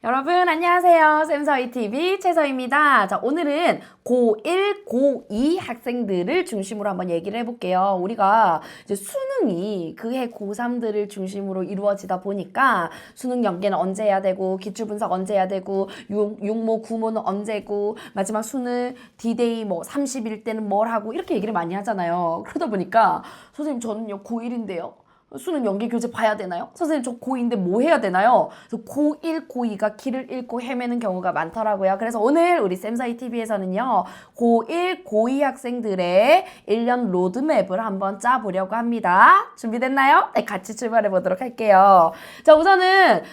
여러분 안녕하세요. 쌤서희TV 최서희입니다. 자, 오늘은 고1, 고2 학생들을 중심으로 한번 얘기를 해볼게요. 우리가 이제 수능이 그해 고3들을 중심으로 이루어지다 보니까 수능 연계는 언제 해야 되고 기출분석 언제 해야 되고 육모, 구모는 언제고 마지막 수능 D-Day 뭐 30일 때는 뭘 하고 이렇게 얘기를 많이 하잖아요. 그러다 보니까 선생님 저는요 고1인데요. 수능 연계 교재 봐야 되나요? 선생님 저 고2인데 뭐 해야 되나요? 그래서 고1, 고2가 길을 잃고 헤매는 경우가 많더라고요. 그래서 오늘 우리 쌤사이TV에서는요. 고1, 고2 학생들의 1년 로드맵을 한번 짜보려고 합니다. 준비됐나요? 네, 같이 출발해 보도록 할게요. 자, 우선은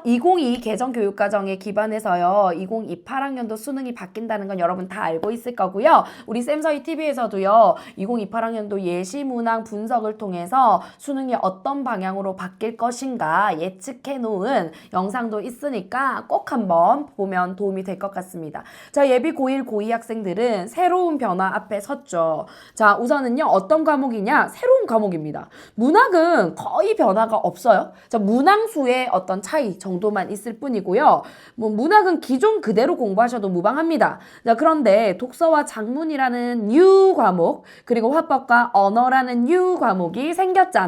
2022 개정교육과정에 기반해서요. 2028학년도 수능이 바뀐다는 건 여러분 다 알고 있을 거고요. 우리 쌤서희TV에서도요. 2028학년도 예시문항 분석을 통해서 수능이 어떤 방향으로 바뀔 것인가 예측해 놓은 영상도 있으니까 꼭 한번 보면 도움이 될 것 같습니다. 자, 예비 고1, 고2 학생들은 새로운 변화 앞에 섰죠. 자, 우선은요, 어떤 과목이냐? 새로운 과목입니다. 문학은 거의 변화가 없어요. 자, 문항수의 어떤 차이 정도만 있을 뿐이고요. 뭐, 문학은 기존 그대로 공부하셔도 무방합니다. 자, 그런데 독서와 작문이라는 new 과목, 그리고 화법과 언어라는 new 과목이 생겼잖아요.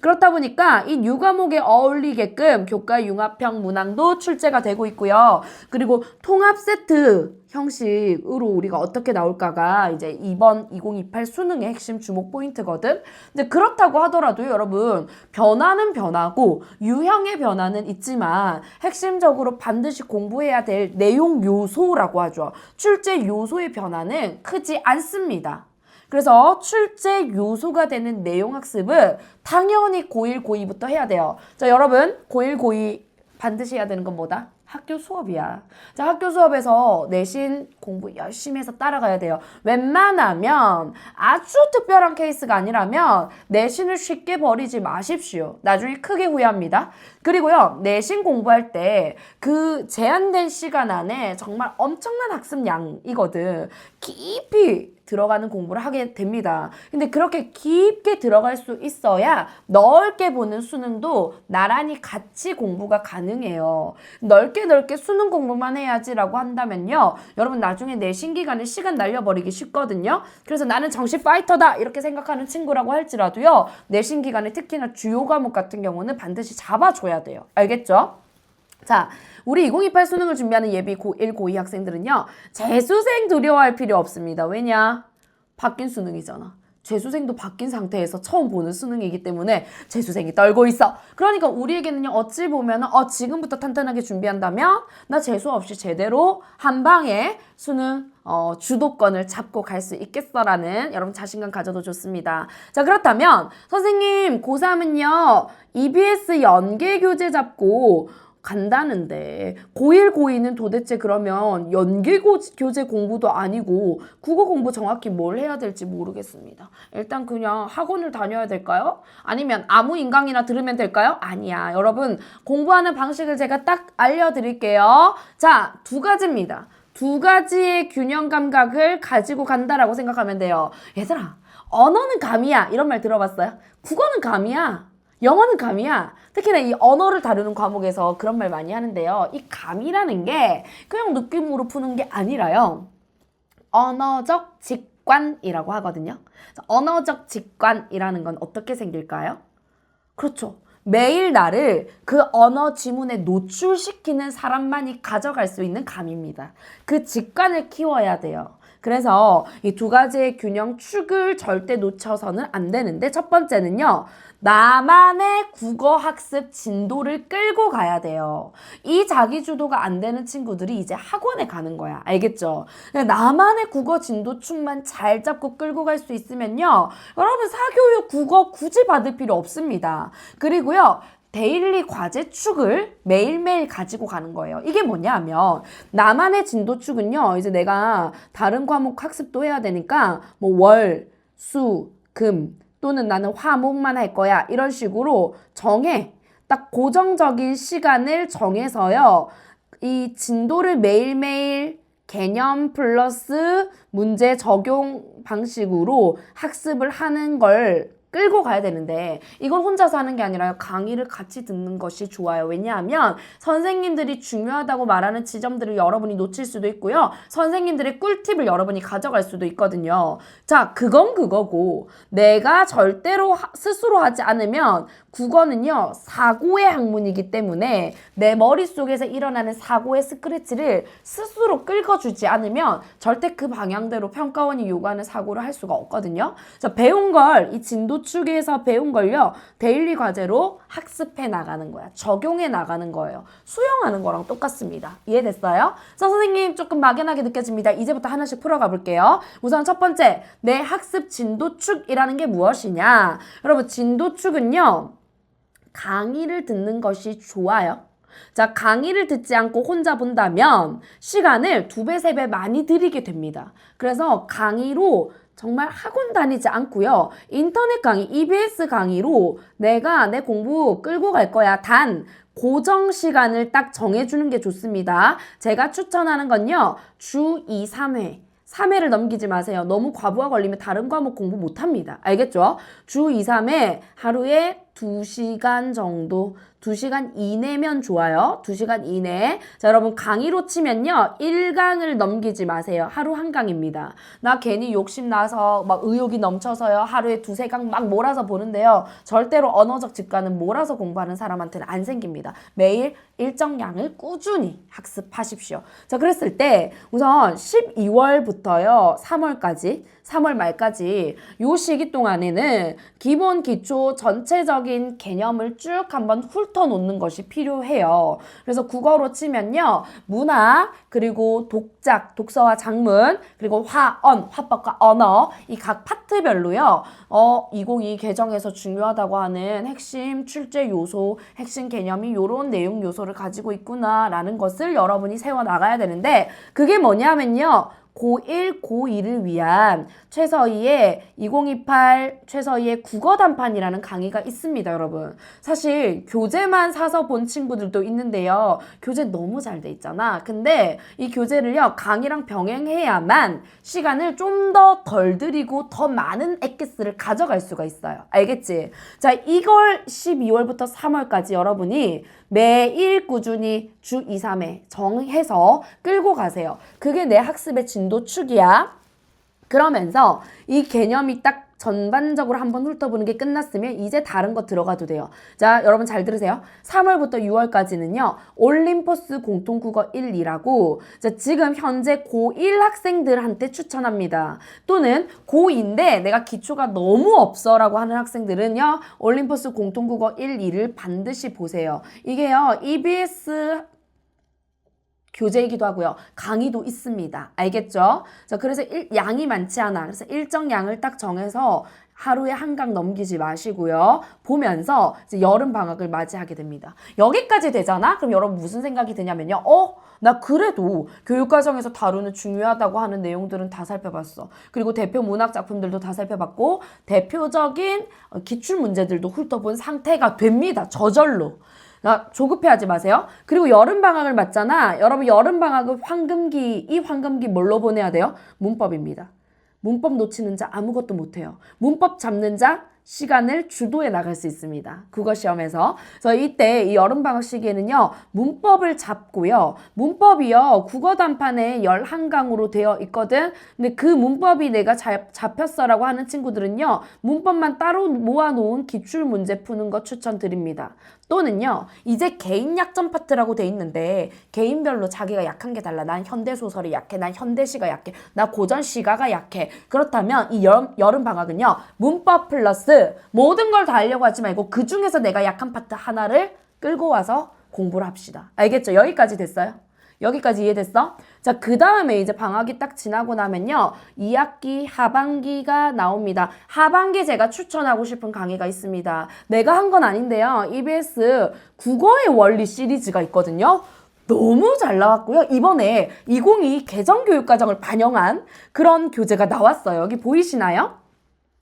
그렇다 보니까 이 유과목에 어울리게끔 교과 융합형 문항도 출제가 되고 있고요. 그리고 통합 세트 형식으로 우리가 어떻게 나올까가 이제 이번 2028 수능의 핵심 주목 포인트거든. 근데 그렇다고 하더라도 여러분 변화는 변하고 유형의 변화는 있지만 핵심적으로 반드시 공부해야 될 내용 요소라고 하죠. 출제 요소의 변화는 크지 않습니다. 그래서 출제 요소가 되는 내용 학습은 당연히 고1, 고2부터 해야 돼요. 자, 여러분 고1, 고2 반드시 해야 되는 건 뭐다? 학교 수업이야. 자, 학교 수업에서 내신 공부 열심히 해서 따라가야 돼요. 웬만하면 아주 특별한 케이스가 아니라면 내신을 쉽게 버리지 마십시오. 나중에 크게 후회합니다. 그리고요, 내신 공부할 때 그 제한된 시간 안에 정말 엄청난 학습량이거든. 깊이 들어가는 공부를 하게 됩니다. 근데 그렇게 깊게 들어갈 수 있어야 넓게 보는 수능도 나란히 같이 공부가 가능해요. 넓게 수능 공부만 해야지라고 한다면요. 여러분 나중에 내신 기간에 시간 날려버리기 쉽거든요. 그래서 나는 정시 파이터다 이렇게 생각하는 친구라고 할지라도요. 내신 기간에 특히나 주요 과목 같은 경우는 반드시 잡아줘야 돼요. 알겠죠? 자, 우리 2028 수능을 준비하는 예비 고1, 고2 학생들은요. 재수생 두려워할 필요 없습니다. 왜냐? 바뀐 수능이잖아. 재수생도 바뀐 상태에서 처음 보는 수능이기 때문에 재수생이 떨고 있어. 그러니까 우리에게는요. 어찌 보면 지금부터 탄탄하게 준비한다면 나 재수 없이 제대로 한 방에 수능 주도권을 잡고 갈 수 있겠어라는 여러분 자신감 가져도 좋습니다. 자, 그렇다면 선생님 고3은요. EBS 연계 교재 잡고 간다는데 고1, 고2는 도대체 그러면 연계 교재 공부도 아니고 국어 공부 정확히 뭘 해야 될지 모르겠습니다. 일단 그냥 학원을 다녀야 될까요? 아니면 아무 인강이나 들으면 될까요? 아니야. 여러분 공부하는 방식을 제가 딱 알려드릴게요. 자, 두 가지입니다. 두 가지의 균형 감각을 가지고 간다라고 생각하면 돼요. 얘들아, 언어는 감이야. 이런 말 들어봤어요? 국어는 감이야. 영어는 감이야. 특히나 이 언어를 다루는 과목에서 그런 말 많이 하는데요. 이 감이라는 게 그냥 느낌으로 푸는 게 아니라요. 언어적 직관이라고 하거든요. 언어적 직관이라는 건 어떻게 생길까요? 그렇죠. 매일 나를 그 언어 지문에 노출시키는 사람만이 가져갈 수 있는 감입니다. 그 직관을 키워야 돼요. 그래서 이 두 가지의 균형 축을 절대 놓쳐서는 안 되는데 첫 번째는요. 나만의 국어 학습 진도를 끌고 가야 돼요. 이 자기주도가 안 되는 친구들이 이제 학원에 가는 거야. 알겠죠? 나만의 국어 진도축만 잘 잡고 끌고 갈 수 있으면요. 여러분 사교육 국어 굳이 받을 필요 없습니다. 그리고요. 데일리 과제축을 매일매일 가지고 가는 거예요. 이게 뭐냐 하면 나만의 진도축은요. 이제 내가 다른 과목 학습도 해야 되니까 뭐 월, 수, 금 또는 나는 화목만 할 거야. 이런 식으로 정해. 딱 고정적인 시간을 정해서요. 이 진도를 매일매일 개념 플러스 문제 적용 방식으로 학습을 하는 걸 끌고 가야 되는데 이건 혼자서 하는 게 아니라 강의를 같이 듣는 것이 좋아요. 왜냐하면 선생님들이 중요하다고 말하는 지점들을 여러분이 놓칠 수도 있고요. 선생님들의 꿀팁을 여러분이 가져갈 수도 있거든요. 자, 그건 그거고 내가 절대로 스스로 하지 않으면 국어는요, 사고의 학문이기 때문에 내 머릿속에서 일어나는 사고의 스크래치를 스스로 긁어주지 않으면 절대 그 방향대로 평가원이 요구하는 사고를 할 수가 없거든요. 자, 배운 걸, 이 진도축에서 배운 걸요, 데일리 과제로 학습해 나가는 거야. 적용해 나가는 거예요. 수영하는 거랑 똑같습니다. 이해됐어요? 자, 선생님 조금 막연하게 느껴집니다. 이제부터 하나씩 풀어가 볼게요. 우선 첫 번째, 내 학습 진도축이라는 게 무엇이냐? 여러분, 진도축은요, 강의를 듣는 것이 좋아요. 자, 강의를 듣지 않고 혼자 본다면 시간을 2배, 3배 많이 들이게 됩니다. 그래서 강의로 정말 학원 다니지 않고요. 인터넷 강의, EBS 강의로 내가 내 공부 끌고 갈 거야. 단, 고정 시간을 딱 정해주는 게 좋습니다. 제가 추천하는 건요, 주 2, 3회. 3회를 넘기지 마세요. 너무 과부하 걸리면 다른 과목 공부 못합니다. 알겠죠? 주 2, 3회 하루에 2시간 정도, 2시간 이내면 좋아요. 2시간 이내. 자, 여러분 강의로 치면요, 1강을 넘기지 마세요. 하루 한 강입니다. 나 괜히 욕심나서 막 의욕이 넘쳐서요, 하루에 2, 3강 막 몰아서 보는데요, 절대로 언어적 직관은 몰아서 공부하는 사람한테는 안 생깁니다. 매일 일정량을 꾸준히 학습하십시오. 자, 그랬을 때 우선 12월부터요 3월 말까지 요 시기 동안에는 기본 기초 전체적인 개념을 쭉 한번 훑어놓는 것이 필요해요. 그래서 국어로 치면요, 문학, 그리고 독작, 독서와 작문, 그리고 화언, 화법과 언어, 이 각 파트별로요, 2022 개정에서 중요하다고 하는 핵심 출제 요소, 핵심 개념이 요런 내용 요소를 가지고 있구나라는 것을 여러분이 세워나가야 되는데, 그게 뭐냐면요, 고1, 고2를 위한 최서희의 2028 최서희의 국어 단판이라는 강의가 있습니다, 여러분. 사실 교재만 사서 본 친구들도 있는데요, 교재 너무 잘 돼 있잖아. 근데 이 교재를요, 강의랑 병행해야만 시간을 좀 더 덜 들이고 더 많은 엑기스를 가져갈 수가 있어요. 알겠지? 자, 이걸 12월부터 3월까지 여러분이 매일 꾸준히 주 2, 3회 정해서 끌고 가세요. 그게 내 학습의 진도축이야. 그러면서 이 개념이 딱 전반적으로 한번 훑어보는 게 끝났으면 이제 다른 거 들어가도 돼요. 자, 여러분 잘 들으세요. 3월부터 6월까지는요, 올림포스 공통국어 1, 2라고 자, 지금 현재 고1 학생들한테 추천합니다. 또는 고2인데 내가 기초가 너무 없어 라고 하는 학생들은요, 올림포스 공통국어 1, 2를 반드시 보세요. 이게요, EBS 교재이기도 하고요, 강의도 있습니다. 알겠죠? 자, 그래서 양이 많지 않아. 그래서 일정 양을 딱 정해서 하루에 한 강 넘기지 마시고요, 보면서 이제 여름 방학을 맞이하게 됩니다. 여기까지 되잖아? 그럼 여러분 무슨 생각이 드냐면요, 나 그래도 교육과정에서 다루는 중요하다고 하는 내용들은 다 살펴봤어. 그리고 대표 문학 작품들도 다 살펴봤고 대표적인 기출 문제들도 훑어본 상태가 됩니다. 저절로. 조급해하지 마세요. 그리고 여름방학을 맞잖아. 여러분 여름방학은 황금기, 이 황금기 뭘로 보내야 돼요? 문법입니다. 문법 놓치는 자 아무것도 못해요. 문법 잡는 자 시간을 주도해 나갈 수 있습니다. 국어시험에서. 그래서 이때 이 여름방학 시기에는요, 문법을 잡고요. 문법이요, 국어단판에 11강으로 되어 있거든. 근데 그 문법이 내가 잡혔어라고 하는 친구들은요, 문법만 따로 모아놓은 기출문제 푸는 거 추천드립니다. 또는요, 이제 개인 약점 파트라고 돼 있는데 개인별로 자기가 약한 게 달라. 난 현대소설이 약해. 난 현대시가 약해. 나 고전시가가 약해. 그렇다면 이 여름방학은요, 문법 플러스 모든 걸 다 하려고 하지 말고 그 중에서 내가 약한 파트 하나를 끌고 와서 공부를 합시다. 알겠죠? 여기까지 됐어요? 여기까지 이해됐어? 자, 그 다음에 이제 방학이 딱 지나고 나면요, 2학기 하반기가 나옵니다. 하반기 제가 추천하고 싶은 강의가 있습니다. 내가 한 건 아닌데요, EBS 국어의 원리 시리즈가 있거든요. 너무 잘 나왔고요. 이번에 2022 개정교육과정을 반영한 그런 교재가 나왔어요. 여기 보이시나요?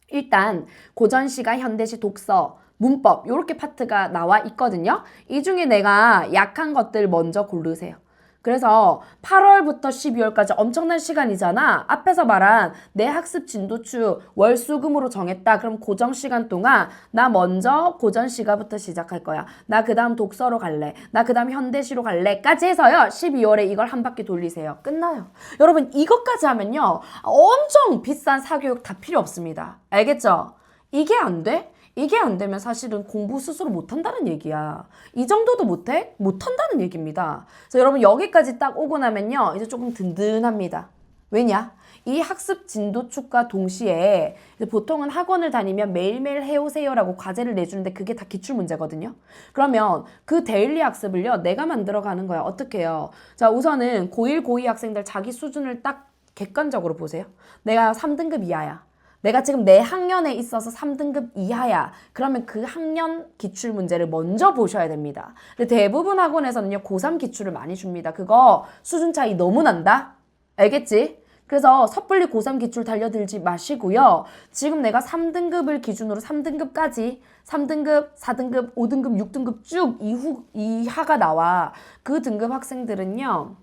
일단 고전시가, 현대시, 독서, 문법 이렇게 파트가 나와 있거든요. 이 중에 내가 약한 것들 먼저 고르세요. 그래서 8월부터 12월까지 엄청난 시간이잖아. 앞에서 말한 내 학습 진도추 월수금으로 정했다. 그럼 고정 시간 동안 나 먼저 고전 시가부터 시작할 거야. 나 그 다음 독서로 갈래. 나 그 다음 현대시로 갈래. 까지 해서요. 12월에 이걸 한 바퀴 돌리세요. 끝나요. 여러분 이것까지 하면요. 엄청 비싼 사교육 다 필요 없습니다. 알겠죠? 이게 안 돼? 이게 안 되면 사실은 공부 스스로 못한다는 얘기야. 이 정도도 못해? 못한다는 얘기입니다. 그래서 여러분 여기까지 딱 오고 나면요. 이제 조금 든든합니다. 왜냐? 이 학습 진도축과 동시에 보통은 학원을 다니면 매일매일 해오세요라고 과제를 내주는데 그게 다 기출문제거든요. 그러면 그 데일리 학습을요. 내가 만들어가는 거야. 어떻게 해요? 자, 우선은 고1, 고2 학생들 자기 수준을 딱 객관적으로 보세요. 내가 3등급 이하야. 내가 지금 내 학년에 있어서 3등급 이하야. 그러면 그 학년 기출문제를 먼저 보셔야 됩니다. 근데 대부분 학원에서는요. 고3 기출을 많이 줍니다. 그거 수준 차이 너무 난다? 알겠지? 그래서 섣불리 고3 기출 달려들지 마시고요. 지금 내가 3등급을 기준으로 3등급까지 3등급, 4등급, 5등급, 6등급 쭉 이하가 나와. 그 등급 학생들은요.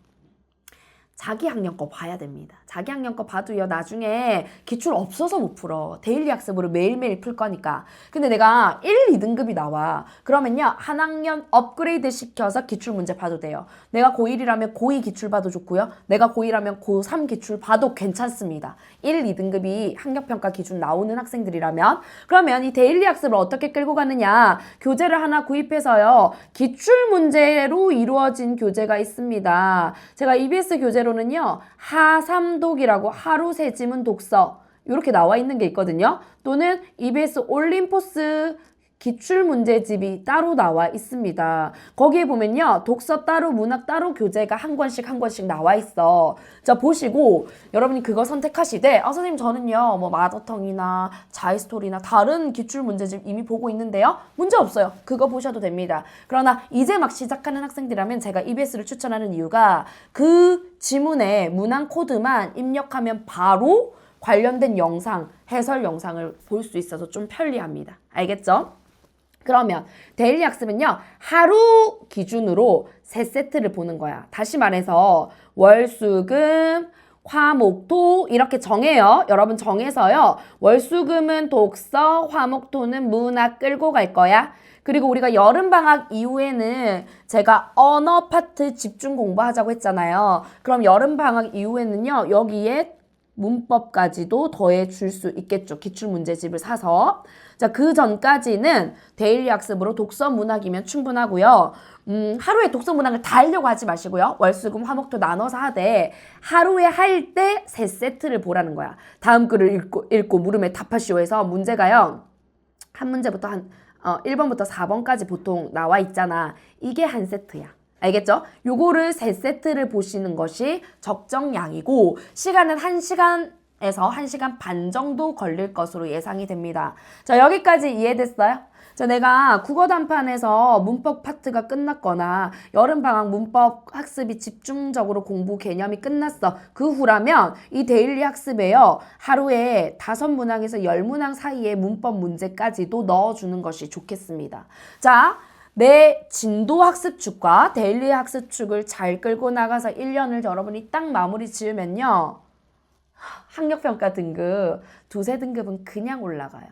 자기 학년 거 봐야 됩니다. 자기 학년 거 봐도요. 나중에 기출 없어서 못 풀어. 데일리 학습으로 매일매일 풀 거니까. 근데 내가 1, 2등급이 나와. 그러면요. 한 학년 업그레이드 시켜서 기출 문제 봐도 돼요. 내가 고1이라면 고2 기출 봐도 좋고요. 내가 고2라면 고3 기출 봐도 괜찮습니다. 1, 2등급이 학력평가 기준 나오는 학생들이라면. 그러면 이 데일리 학습을 어떻게 끌고 가느냐. 교재를 하나 구입해서요. 기출 문제로 이루어진 교재가 있습니다. 제가 EBS 교재로 는요 하삼독이라고 하루 세 지문 독서 이렇게 나와 있는 게 있거든요. 또는 EBS 올림포스 기출문제집이 따로 나와 있습니다. 거기에 보면요. 독서 따로 문학 따로 교재가 한 권씩 나와 있어. 자 보시고 여러분이 그거 선택하시되 선생님 저는요 뭐 마더텅이나 자이스토리나 다른 기출문제집 이미 보고 있는데요. 문제 없어요. 그거 보셔도 됩니다. 그러나 이제 막 시작하는 학생들이라면 제가 EBS를 추천하는 이유가 그 지문에 문항 코드만 입력하면 바로 관련된 영상, 해설 영상을 볼 수 있어서 좀 편리합니다. 알겠죠? 그러면 데일리 학습은요. 하루 기준으로 3세트를 보는 거야. 다시 말해서 월, 수, 금, 화, 목, 토 이렇게 정해요. 여러분 정해서요. 월, 수, 금은 독서, 화, 목, 토는 문학 끌고 갈 거야. 그리고 우리가 여름방학 이후에는 제가 언어 파트 집중 공부하자고 했잖아요. 그럼 여름방학 이후에는요. 여기에 문법까지도 더해 줄 수 있겠죠. 기출문제집을 사서. 자, 그 전까지는 데일리 학습으로 독서 문학이면 충분하고요. 하루에 독서 문학을 다 하려고 하지 마시고요. 월수금 화목토 나눠서 하되 하루에 할 때 3세트를 보라는 거야. 다음 글을 읽고 물음에 답하시오 해서 문제가요. 한 문제부터 1번부터 4번까지 보통 나와 있잖아. 이게 한 세트야. 알겠죠? 요거를 3세트를 보시는 것이 적정량이고 시간은 1시간에서 1시간 반 정도 걸릴 것으로 예상이 됩니다. 자, 여기까지 이해됐어요? 자, 내가 국어 단판에서 문법 파트가 끝났거나 여름방학 문법 학습이 집중적으로 공부 개념이 끝났어. 그 후라면 이 데일리 학습에요. 하루에 5문항에서 10문항 사이에 문법 문제까지도 넣어주는 것이 좋겠습니다. 자, 내 진도 학습축과 데일리 학습축을 잘 끌고 나가서 1년을 여러분이 딱 마무리 지으면요. 학력평가 등급, 2-3등급은 그냥 올라가요.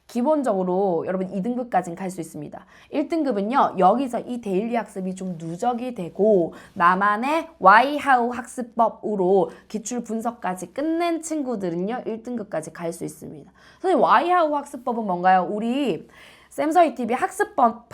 기본적으로 여러분 2등급까지는 갈 수 있습니다. 1등급은요. 여기서 이 데일리 학습이 좀 누적이 되고 나만의 와이하우 학습법으로 기출 분석까지 끝낸 친구들은요. 1등급까지 갈 수 있습니다. 선생님 와이하우 학습법은 뭔가요? 우리 쌤서희TV 학습법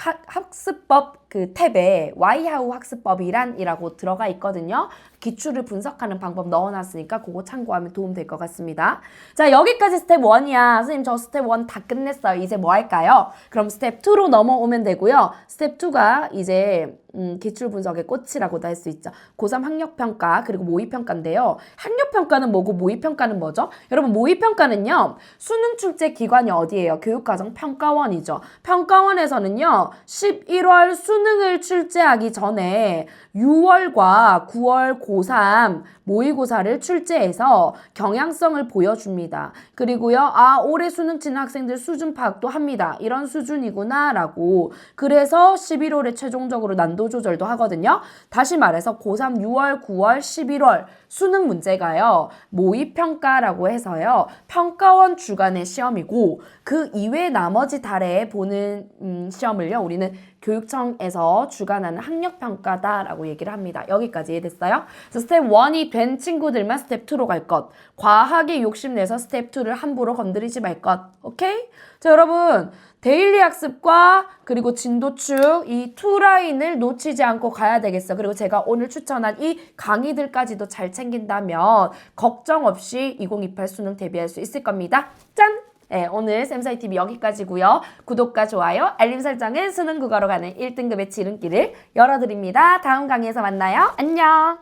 그 탭에 와이하우 학습법이란이라고 들어가 있거든요. 기출을 분석하는 방법 넣어놨으니까 그거 참고하면 도움 될 것 같습니다. 자, 여기까지 스텝 1이야. 선생님 저 스텝 1 다 끝냈어요. 이제 뭐 할까요? 그럼 스텝 2로 넘어오면 되고요. 스텝 2가 이제 기출 분석의 꽃이라고도 할 수 있죠. 고3 학력평가 그리고 모의평가인데요. 학력평가는 뭐고 모의평가는 뭐죠? 여러분 모의평가는요. 수능 출제 기관이 어디예요? 교육과정평가원이죠. 평가원에서는요. 11월 수능 수능을 출제하기 전에 6월과 9월 고3 모의고사를 출제해서 경향성을 보여줍니다. 그리고요, 올해 수능 치는 학생들 수준 파악도 합니다. 이런 수준이구나 라고. 그래서 11월에 최종적으로 난도 조절도 하거든요. 다시 말해서 고3 6월, 9월, 11월 수능 문제가요, 모의평가라고 해서요, 평가원 주관의 시험이고, 그 이외 나머지 달에 보는 시험을요, 우리는 교육청에서 주관하는 학력평가다라고 얘기를 합니다. 여기까지 이해됐어요? 그래서 스텝 1이 된 친구들만 스텝 2로 갈 것. 과하게 욕심내서 스텝 2를 함부로 건드리지 말 것. 오케이? 자, 여러분. 데일리 학습과 그리고 진도축 이 투 라인을 놓치지 않고 가야 되겠어. 그리고 제가 오늘 추천한 이 강의들까지도 잘 챙긴다면 걱정 없이 2028 수능 대비할 수 있을 겁니다. 짠! 네, 오늘 쌤사이TV 여기까지고요. 구독과 좋아요, 알림 설정은 수능 국어로 가는 1등급의 지름길을 열어드립니다. 다음 강의에서 만나요. 안녕!